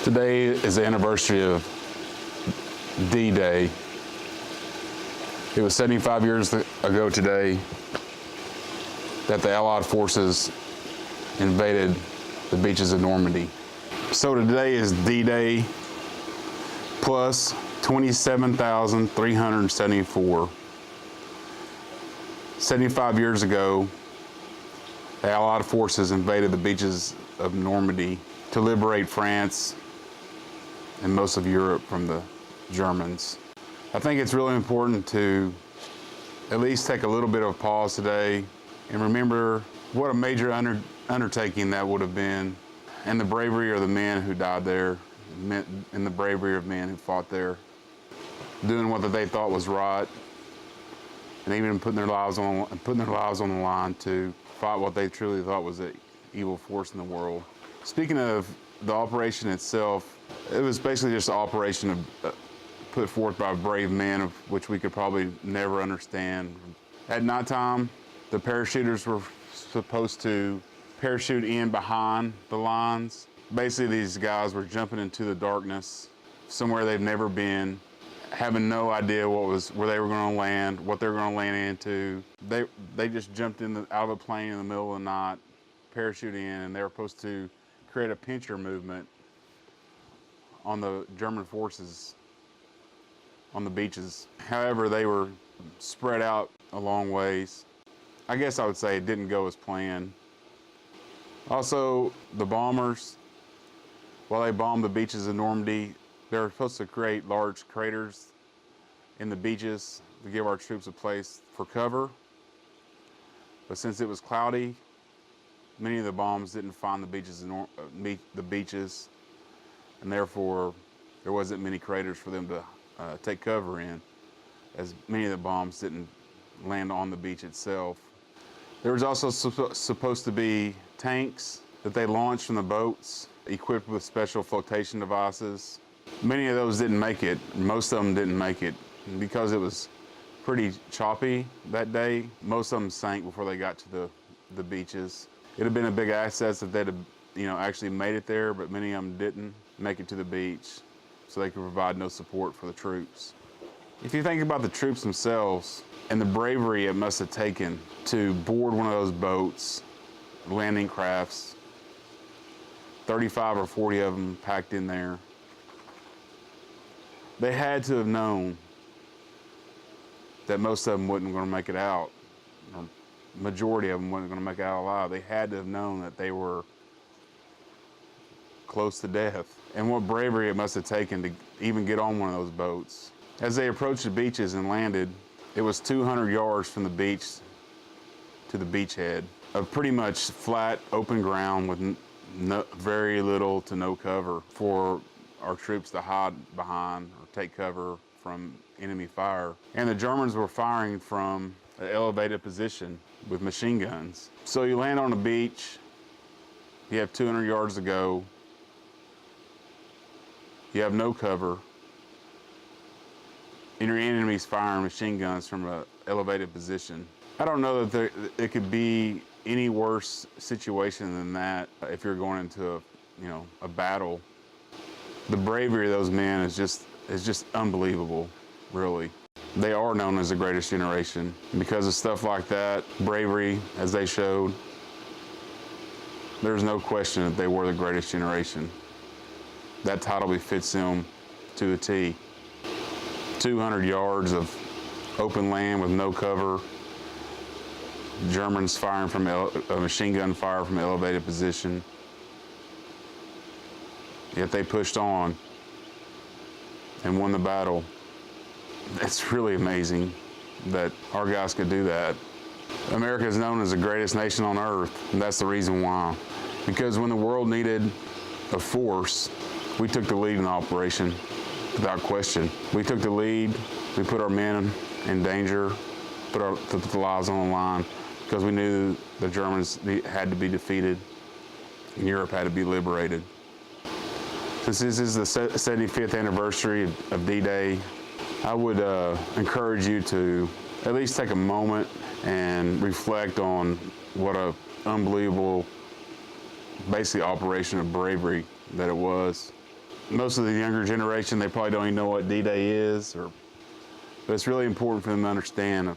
Today is the anniversary of D-Day. It was 75 years ago today that the Allied forces invaded the beaches of Normandy. So today is D-Day plus 27,374. 75 years ago, the Allied forces invaded the beaches of Normandy to liberate France and most of Europe from the Germans. I think it's really important to at least take a little bit of a pause today and remember what a major undertaking that would have been, and the bravery of the men who died there, and the bravery of men who fought there, doing what they thought was right, and even putting their lives on the line to fight what they truly thought was an evil force in the world. Speaking of the operation itself, it was basically just an operation put forth by brave men, of which we could probably never understand. At nighttime, the parachuters were supposed to parachute in behind the lines. Basically, these guys were jumping into the darkness, somewhere they've never been, having no idea where they were going to land, what they were going to land into. They just jumped out of a plane in the middle of the night, parachute in, and they were supposed to create a pincher movement on the German forces on the beaches. However, they were spread out a long ways. I guess I would say it didn't go as planned. Also, the bombers, while they bombed the beaches of Normandy, they were supposed to create large craters in the beaches to give our troops a place for cover. But since it was cloudy, many of the bombs didn't find the beaches, and therefore there wasn't many craters for them to take cover in, as many of the bombs didn't land on the beach itself. There was also supposed to be tanks that they launched from the boats, equipped with special flotation devices. Many of those didn't make it. Most of them didn't make it. And because it was pretty choppy that day, most of them sank before they got to the beaches. It'd have been a big asset if they'd have, actually made it there, but many of them didn't make it to the beach, so they could provide no support for the troops. If you think about the troops themselves and the bravery it must have taken to board one of those boats, landing crafts, 35 or 40 of them packed in there, they had to have known that most of them wasn't going to make it out, or majority of them wasn't going to make it out alive. They had to have known that they were close to death. And what bravery it must have taken to even get on one of those boats. As they approached the beaches and landed, it was 200 yards from the beach to the beachhead, of pretty much flat, open ground with very little to no cover for our troops to hide behind or take cover from enemy fire. And the Germans were firing from an elevated position with machine guns. So you land on the beach, you have 200 yards to go, you have no cover, and your enemy's firing machine guns from an elevated position. I don't know that it could be any worse situation than that if you're going into a battle. The bravery of those men is just unbelievable, really. They are known as the greatest generation. Because of stuff like that, bravery, as they showed, there's no question that they were the greatest generation. That title befits them to a T. 200 yards of open land with no cover, Germans firing from a machine gun fire from an elevated position. Yet they pushed on and won the battle. It's really amazing that our guys could do that. America is known as the greatest nation on earth, and that's the reason why. Because when the world needed a force, we took the lead in the operation without question. We took the lead, we put our men in danger, put the lives on the line, because we knew the Germans had to be defeated and Europe had to be liberated. Since this is the 75th anniversary of D-Day, I would encourage you to at least take a moment and reflect on what an unbelievable, basically, operation of bravery that it was. most of the younger generation, they probably don't even know what D-Day is, but it's really important for them to understand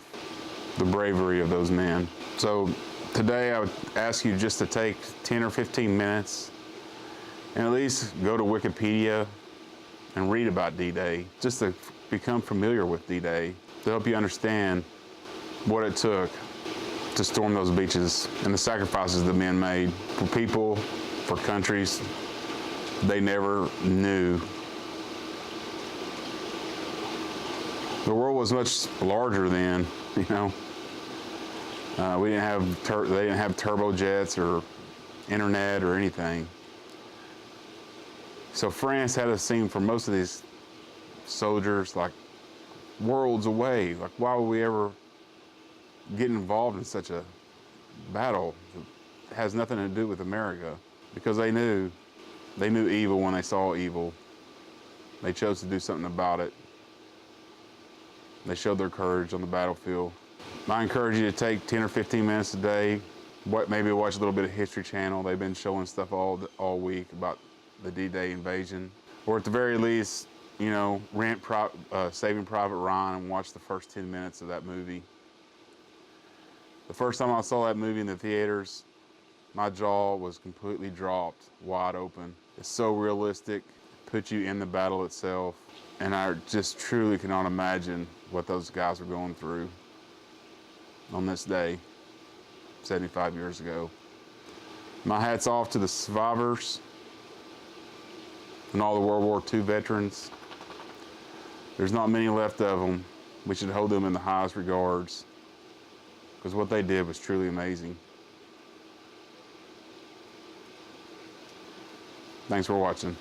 the bravery of those men. So today I would ask you just to take 10 or 15 minutes and at least go to Wikipedia and read about D-Day, just to become familiar with D-Day, to help you understand what it took to storm those beaches and the sacrifices the men made for people, for countries they never knew. The world was much larger then, you know. They didn't have turbojets or internet or anything. So France had to seem for most of these soldiers like worlds away. Like, why would we ever get involved in such a battle that has nothing to do with America? Because they knew evil when they saw evil. They chose to do something about it. They showed their courage on the battlefield. I encourage you to take 10 or 15 minutes a day. Maybe watch a little bit of History Channel. They've been showing stuff all week about the D-Day invasion. Or at the very least, you know, rent Saving Private Ryan and watch the first 10 minutes of that movie. The first time I saw that movie in the theaters, my jaw was completely dropped, wide open. It's so realistic, it puts you in the battle itself, and I just truly cannot imagine what those guys were going through on this day, 75 years ago. My hat's off to the survivors and all the World War II veterans. There's not many left of them. We should hold them in the highest regards, because what they did was truly amazing. Thanks for watching.